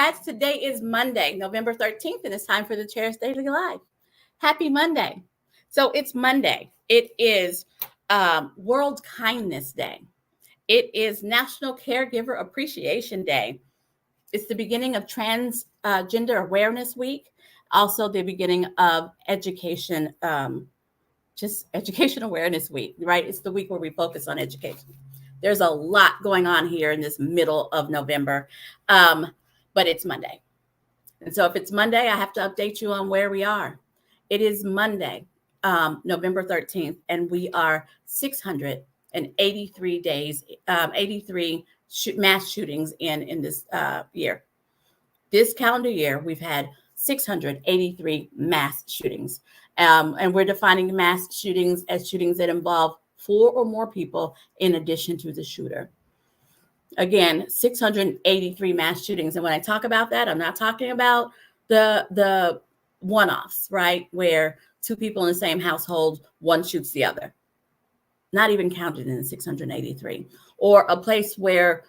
congrats. Today is Monday, November 13th, and it's time for the Chair's Daily Live. Happy Monday. So it's Monday. It is World Kindness Day. It is National Caregiver Appreciation Day. It's the beginning of Transgender Awareness Week. Also the beginning of Education Awareness Week, right? It's the week where we focus on education. There's a lot going on here in this middle of November, but it's Monday. And so if it's Monday, I have to update you on where we are. It is Monday, November 13th, and we are 683 days, 83 mass shootings in this year. This calendar year, we've had 683 mass shootings. And we're defining mass shootings as shootings that involve 4 or more people in addition to the shooter. Again, 683 mass shootings. And when I talk about that, I'm not talking about the one-offs, right? Where 2 people in the same household, one shoots the other. Not even counted in the 683. Or a place where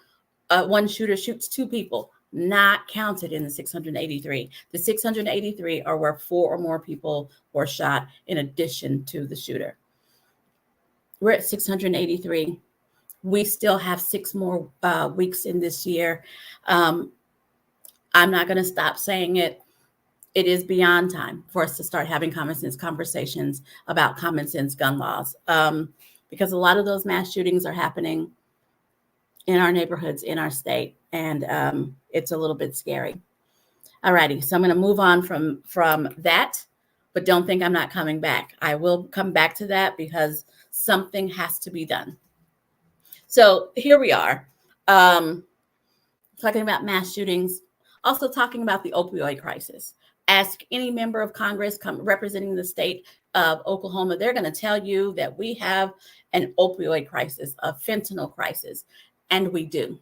one shooter shoots 2 people, not counted in the 683. The 683 are where 4 or more people were shot in addition to the shooter. We're at 683. We still have 6 more weeks in this year. I'm not going to stop saying it. It is beyond time for us to start having common sense conversations about common sense gun laws, because a lot of those mass shootings are happening in our neighborhoods, in our state, and it's a little bit scary. All righty, so I'm going to move on from that, but don't think I'm not coming back. I will come back to that because something has to be done. So here we are, talking about mass shootings, also talking about the opioid crisis. Ask any member of Congress representing the state of Oklahoma. They're going to tell you that we have an opioid crisis, a fentanyl crisis, and we do.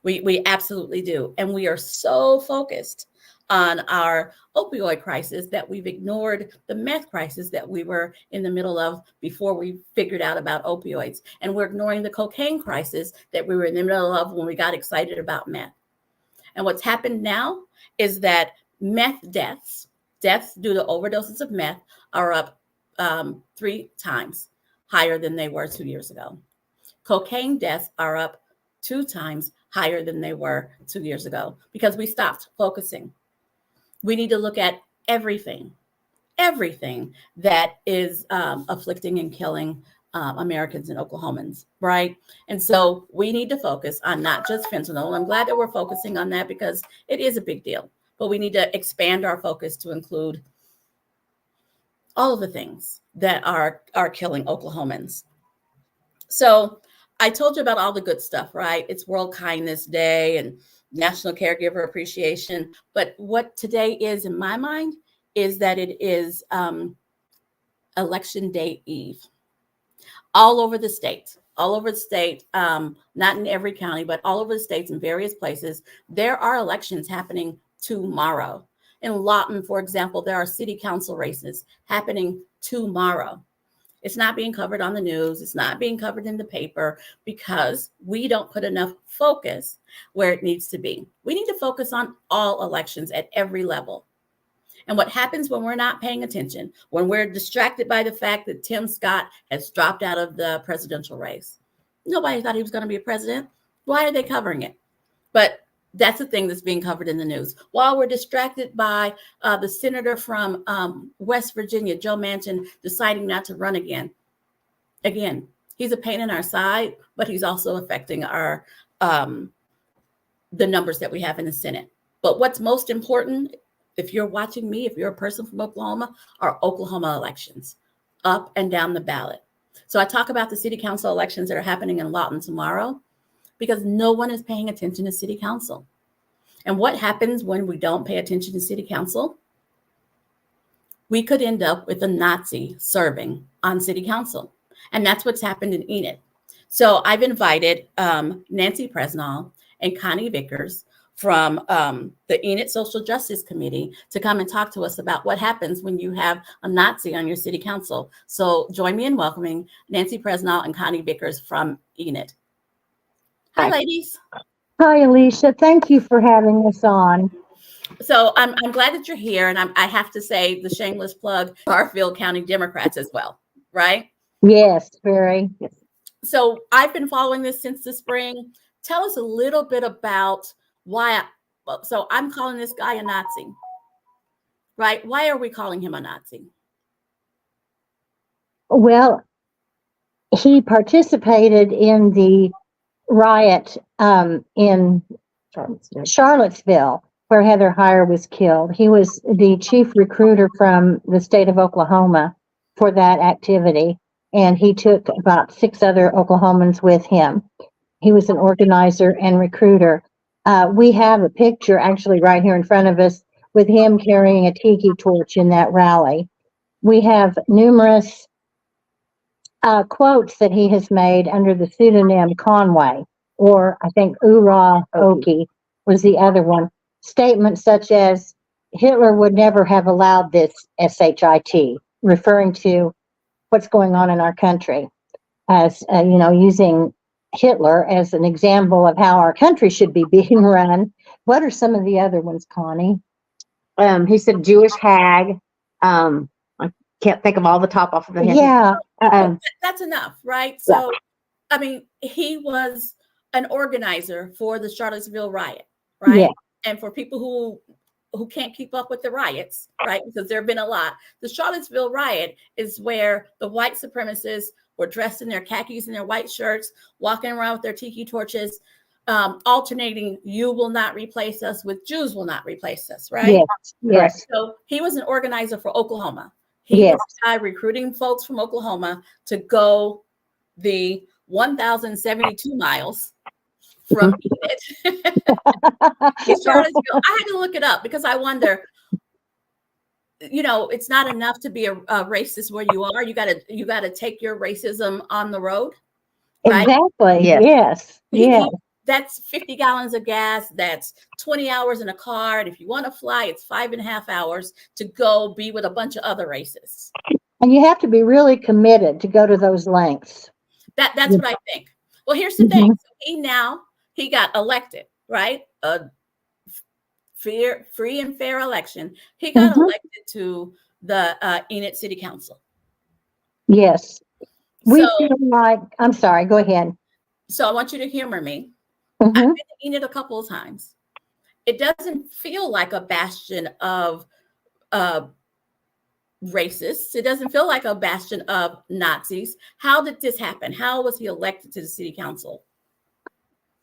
We absolutely do. And we are so focused on our opioid crisis that we've ignored the meth crisis that we were in the middle of before we figured out about opioids. And we're ignoring the cocaine crisis that we were in the middle of when we got excited about meth. And what's happened now is that meth deaths due to overdoses of meth are up 3 times higher than they were 2 years ago. Cocaine deaths are up 2 times higher than they were 2 years ago because we stopped focusing. We need to look at everything that is afflicting and killing Americans and Oklahomans, right? And so we need to focus on not just fentanyl. I'm glad that we're focusing on that because it is a big deal, but we need to expand our focus to include all of the things that are killing Oklahomans. So I told you about all the good stuff, right? It's World Kindness Day and National Caregiver Appreciation. But what today is in my mind is that it is Election Day Eve. All over the state, not in every county, but all over the states in various places, there are elections happening tomorrow. In Lawton, for example, there are city council races happening tomorrow. It's not being covered on the news. It's not being covered in the paper because we don't put enough focus where it needs to be. We need to focus on all elections at every level. And what happens when we're not paying attention, when we're distracted by the fact that Tim Scott has dropped out of the presidential race? Nobody thought he was going to be a president. Why are they covering it? But that's the thing that's being covered in the news. While we're distracted by the senator from West Virginia, Joe Manchin, deciding not to run again. Again, he's a pain in our side, but he's also affecting our the numbers that we have in the Senate. But what's most important, if you're watching me, if you're a person from Oklahoma, are Oklahoma elections up and down the ballot. So I talk about the city council elections that are happening in Lawton tomorrow because no one is paying attention to city council. And what happens when we don't pay attention to city council? We could end up with a Nazi serving on city council. And that's what's happened in Enid. So I've invited Nancy Presnal and Connie Vickers from the Enid Social Justice Committee to come and talk to us about what happens when you have a Nazi on your city council. So join me in welcoming Nancy Presnal and Connie Vickers from Enid. Hi, ladies. Hi, Alicia. Thank you for having us on. So I'm glad that you're here, and I have to say the shameless plug, Garfield County Democrats as well, right? Yes, very. So I've been following this since the spring. Tell us a little bit about why. So I'm calling this guy a Nazi, right? Why are we calling him a Nazi? Well, he participated in the riot in Charlottesville, where Heather Heyer was killed. He was the chief recruiter from the state of Oklahoma for that activity, and he took about 6 other Oklahomans with him. He was an organizer and recruiter. We have a picture actually right here in front of us with him carrying a tiki torch in that rally. We have numerous quotes that he has made under the pseudonym Conway, or I think Ura Oki was the other one. Statements such as Hitler would never have allowed this SHIT, referring to what's going on in our country, as using Hitler as an example of how our country should be being run. What are some of the other ones, Connie? He said Jewish hag. I can't think of all the top off of the head. Yeah. That's enough, right? So, I mean, he was an organizer for the Charlottesville riot, right? Yeah. And for people who can't keep up with the riots, right? Because there have been a lot. The Charlottesville riot is where the white supremacists were dressed in their khakis and their white shirts, walking around with their tiki torches, alternating, "You will not replace us" with "Jews will not replace us," right? Yes. Yes. So he was an organizer for Oklahoma. He was the guy recruiting folks from Oklahoma to go the 1,072 miles from Enid. Charlottesville. I had to look it up because I wonder, it's not enough to be a racist where you are. You gotta take your racism on the road. Right? Exactly. Yes. Yes. That's 50 gallons of gas. That's 20 hours in a car. And if you want to fly, it's 5.5 hours to go be with a bunch of other racists. And you have to be really committed to go to those lengths. That's what I think. Well, here's the thing. So he got elected, right? A free and fair election. He got elected to the Enid City Council. Yes. We feel like, I'm sorry, go ahead. So I want you to humor me. I've been to Enid a couple of times. It doesn't feel like a bastion of racists. It doesn't feel like a bastion of Nazis. How did this happen? How was he elected to the city council?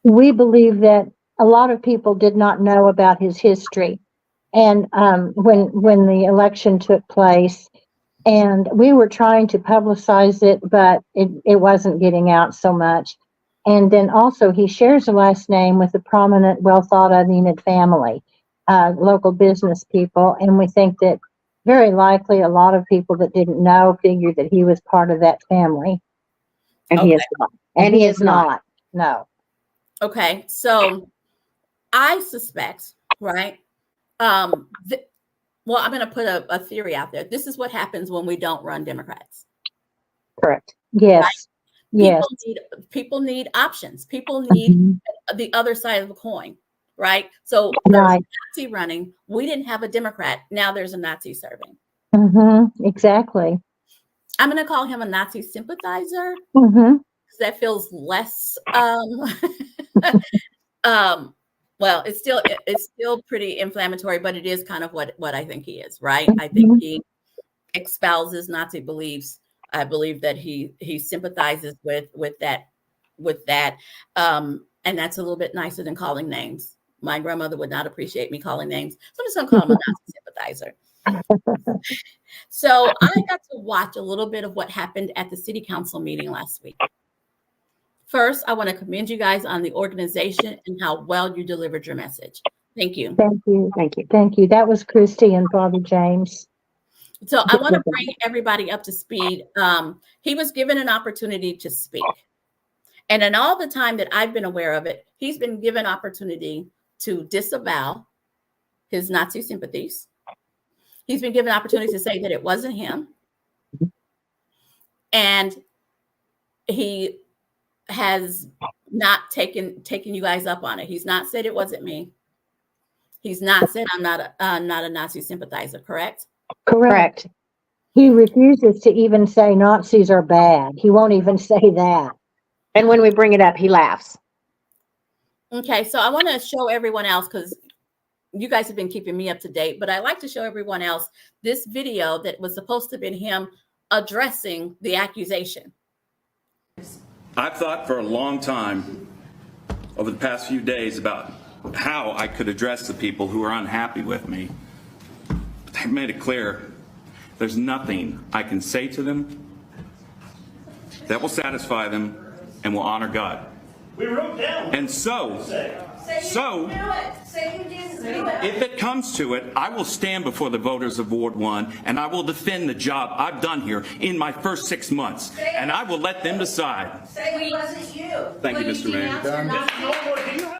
We believe that a lot of people did not know about his history. And when the election took place, and we were trying to publicize it, but it wasn't getting out so much. And then also he shares a last name with a prominent, well thought of Enid family, local business people. And we think that very likely a lot of people that didn't know figured that he was part of that family. And he is not. And he is not. No. Okay. So I suspect, right? Well, I'm going to put a theory out there. This is what happens when we don't run Democrats. Correct. Yes. Right? Yes. People need options. People need the other side of the coin, right? So there's a Nazi running. We didn't have a Democrat. Now there's a Nazi serving. Exactly. I'm going to call him a Nazi sympathizer. That feels less. Well, it's still pretty inflammatory, but it is kind of what I think he is, right? I think he espouses Nazi beliefs. I believe that he sympathizes with that, and that's a little bit nicer than calling names. My grandmother would not appreciate me calling names, so I'm just going to call him a Nazi sympathizer. So I got to watch a little bit of what happened at the city council meeting last week. First, I want to commend you guys on the organization and how well you delivered your message. Thank you. Thank you. Thank you. Thank you. That was Christy and Father James. So I want to bring everybody up to speed. He was given an opportunity to speak. And in all the time that I've been aware of it, he's been given opportunity to disavow his Nazi sympathies. He's been given opportunity to say that it wasn't him. And he has not taking you guys up on it. He's not said it wasn't me. He's not said I'm not a Nazi sympathizer, correct? Correct. He refuses to even say Nazis are bad. He won't even say that. And when we bring it up, he laughs. Okay, so I want to show everyone else, because you guys have been keeping me up to date, but I like to show everyone else this video that was supposed to have been him addressing the accusation. I've thought for a long time over the past few days about how I could address the people who are unhappy with me. But they've made it clear there's nothing I can say to them that will satisfy them and will honor God. We wrote down. And so if it comes to it, I will stand before the voters of Ward 1 and I will defend the job I've done here in my first 6 months. And I will let them decide. Say it wasn't you. Thank you, Mr. Mayor.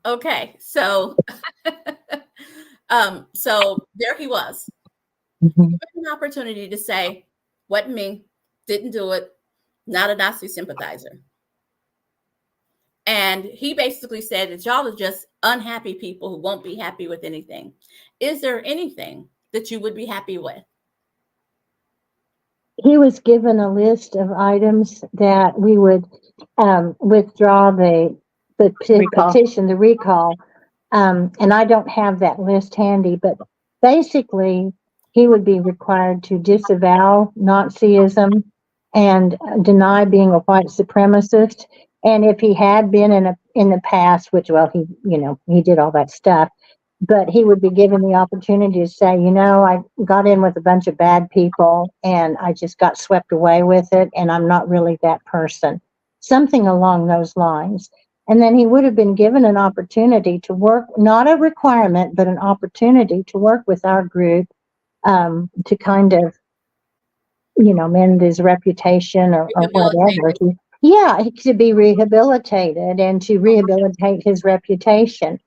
Okay, so so there he was. Mhm. Given an opportunity to say, wasn't me, didn't do it, not a Nazi sympathizer. And he basically said that y'all are just unhappy people who won't be happy with anything. Is there anything that you would be happy with? He was given a list of items that we would withdraw the Recall. petition, the recall. And I don't have that list handy, but basically he would be required to disavow Nazism and deny being a white supremacist. And if he had been in the past, which, well, he did all that stuff, but he would be given the opportunity to say, I got in with a bunch of bad people and I just got swept away with it. And I'm not really that person, something along those lines. And then he would have been given an opportunity to work, not a requirement, but an opportunity to work with our group to kind of, mend his reputation or whatever. To be rehabilitated and to rehabilitate his reputation.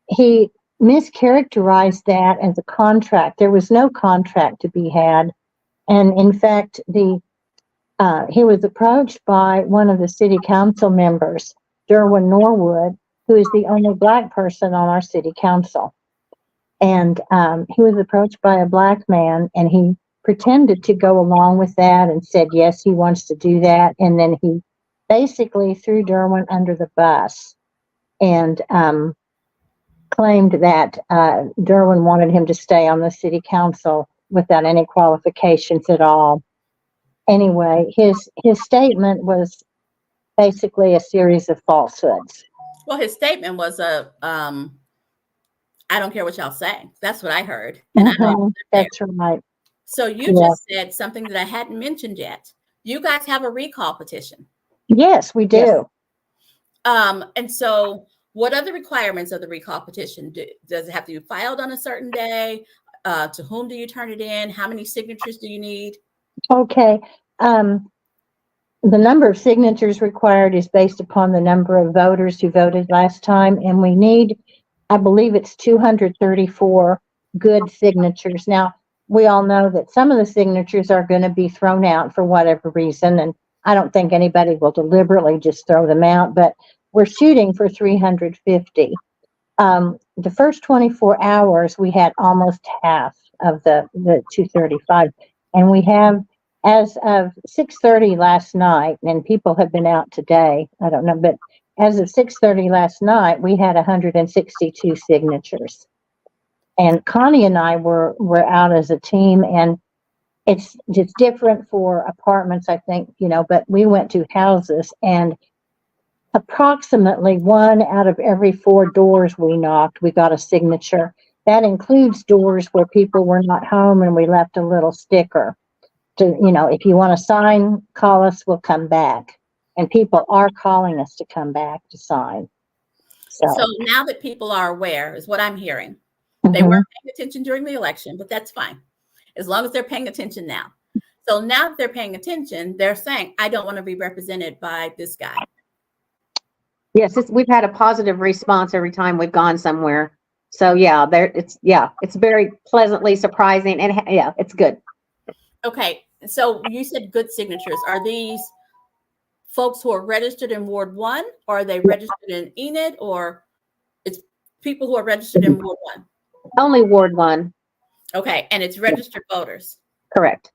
He mischaracterized that as a contract. There was no contract to be had. And in fact, he was approached by one of the city council members, Derwin Norwood, who is the only Black person on our city council. And he was approached by a Black man, and he pretended to go along with that and said, yes, he wants to do that. And then he basically threw Derwin under the bus and claimed that Derwin wanted him to stay on the city council without any qualifications at all. Anyway, his statement was basically a series of falsehoods. Well, his statement was I don't care what y'all say. That's what I heard. And I know That's right. So you just said something that I hadn't mentioned yet. You guys have a recall petition. Yes, we do. Yes. And so what are the requirements of the recall petition? Does it have to be filed on a certain day? To whom do you turn it in? How many signatures do you need? Okay. The number of signatures required is based upon the number of voters who voted last time. And we need, I believe it's 234 good signatures. Now, we all know that some of the signatures are going to be thrown out for whatever reason. And I don't think anybody will deliberately just throw them out, but we're shooting for 350. The first 24 hours, we had almost half of the 235. And we have, as of 6:30 last night, and people have been out today, I don't know, but as of 6:30 last night, we had 162 signatures. And Connie and I were out as a team, and it's just different for apartments, I think, but we went to houses, and approximately 1 out of every 4 doors we knocked, we got a signature. That includes doors where people were not home and we left a little sticker to, if you want to sign, call us, we'll come back. And people are calling us to come back to sign. So now that people are aware, is what I'm hearing. They weren't paying attention during the election, but that's fine. As long as they're paying attention now. So now that they're paying attention, they're saying, I don't want to be represented by this guy. Yes, we've had a positive response every time we've gone somewhere. So yeah, it's very pleasantly surprising, and yeah, it's good. Okay, so you said good signatures. Are these folks who are registered in Ward 1, or are they registered in Enid, or it's people who are registered in Ward 1? Only Ward 1, Okay, and it's registered voters. correct.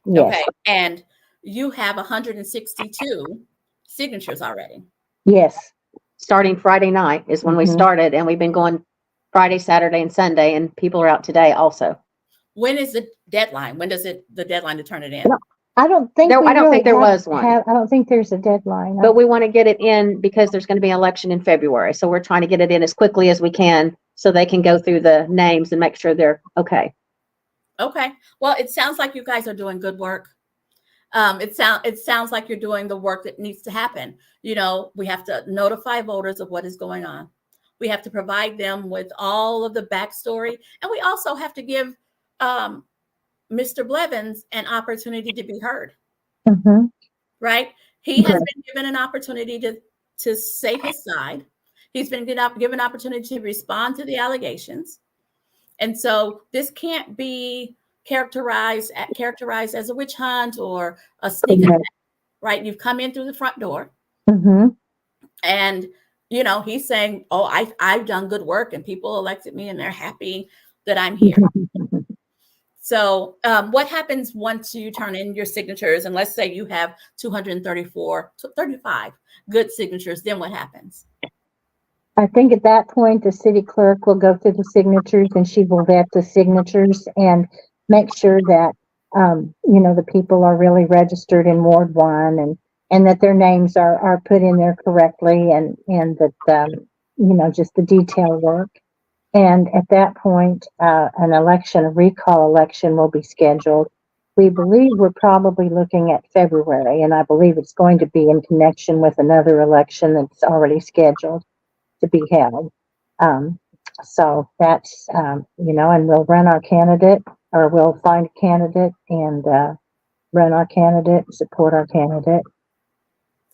Yes, Okay, and you have 162 signatures already. yes. Starting Friday night is when we Mhm. started, and we've been going Friday, Saturday, and Sunday, and people are out today also. When is the deadline? When does the deadline to turn it in? No. I don't think I don't think there was one. I don't think there's a deadline. But we want to get it in because there's going to be an election in February. So we're trying to get it in as quickly as we can so they can go through the names and make sure they're okay. Okay. Well, it sounds like you guys are doing good work. It sounds like you're doing the work that needs to happen. You know, we have to notify voters of what is going on. We have to provide them with all of the backstory, and we also have to give Mr. Blevins an opportunity to be heard. Mhm. Right? He has Okay. been given an opportunity to say his side. He's been given opportunity to respond to the allegations, and so this can't be characterized as a witch hunt or a sneak attack. Right? You've come in through the front door, Mhm. and you know he's saying, "Oh, I've done good work, and people elected me, and they're happy that I'm here." So what happens once you turn in your signatures, and let's say you have 35 good signatures, then what happens? I think at that point, the city clerk will go through the signatures and she will vet the signatures and make sure that, the people are really registered in Ward 1 and that their names are put in there correctly and that, just the detail work. And at that point, a recall election will be scheduled. We believe we're probably looking at February, and I believe it's going to be in connection with another election that's already scheduled to be held. So that's, and we'll run our candidate, or we'll find a candidate and run our candidate, support our candidate.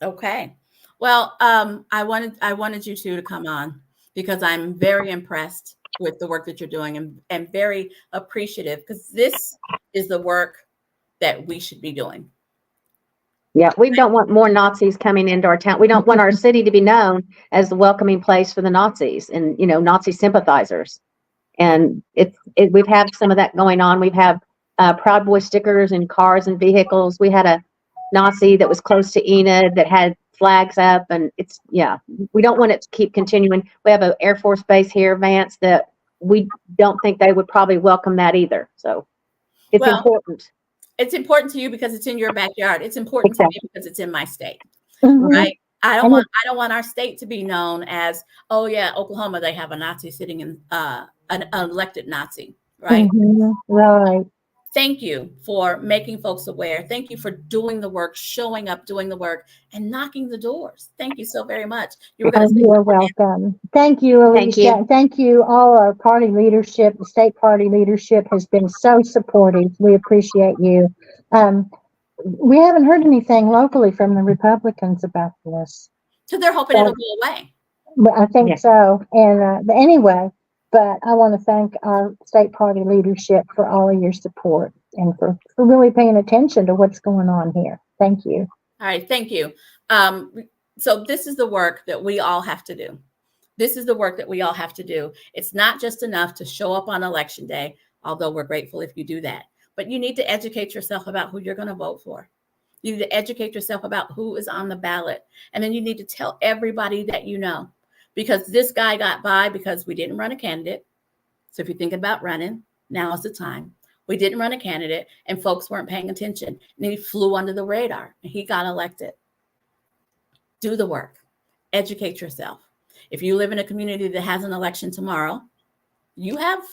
Okay. Well, I wanted you two to come on because I'm very impressed with the work that you're doing and very appreciative because this is the work that we should be doing. Yeah, we don't want more Nazis coming into our town. We don't want our city to be known as the welcoming place for the Nazis and, Nazi sympathizers. And we've had some of that going on. We've had Proud Boy stickers in cars and vehicles. We had a Nazi that was close to Enid that had flags up, and we don't want it to keep continuing. We have an Air Force base here, Vance, that we don't think they would probably welcome that either. So it's important. It's important to you because it's in your backyard. It's important to me because it's in my state, Mhm. right? I don't want our state to be known as, oh yeah, Oklahoma, they have a Nazi sitting in an elected Nazi, right? Mhm. Right. Thank you for making folks aware. Thank you for doing the work, showing up, doing the work, and knocking the doors. Thank you so very much. You're welcome. Thank you, Alicia. Thank you. All our party leadership, the state party leadership has been so supportive. We appreciate you. We haven't heard anything locally from the Republicans about this. So they're hoping it'll go away. I think so. And but anyway, but I want to thank our state party leadership for all of your support and for really paying attention to what's going on here. Thank you. All right. Thank you. So this is the work that we all have to do. This is the work that we all have to do. It's not just enough to show up on election day, although we're grateful if you do that. But you need to educate yourself about who you're going to vote for. You need to educate yourself about who is on the ballot. And then you need to tell everybody that you know. Because this guy got by because we didn't run a candidate. So if you're thinking about running, now is the time. We didn't run a candidate and folks weren't paying attention. And he flew under the radar and he got elected. Do the work. Educate yourself. If you live in a community that has an election tomorrow, you have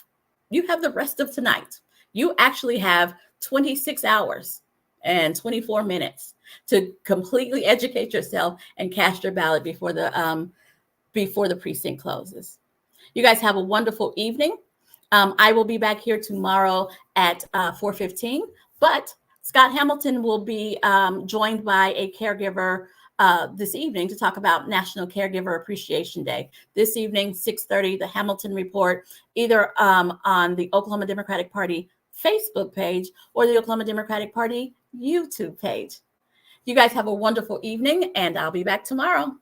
the rest of tonight. You actually have 26 hours and 24 minutes to completely educate yourself and cast your ballot before the precinct closes. You guys have a wonderful evening. I will be back here tomorrow at 4:15, but Scott Hamilton will be joined by a caregiver this evening to talk about National Caregiver Appreciation Day. This evening, 6:30, the Hamilton Report, either on the Oklahoma Democratic Party Facebook page or the Oklahoma Democratic Party YouTube page. You guys have a wonderful evening, and I'll be back tomorrow.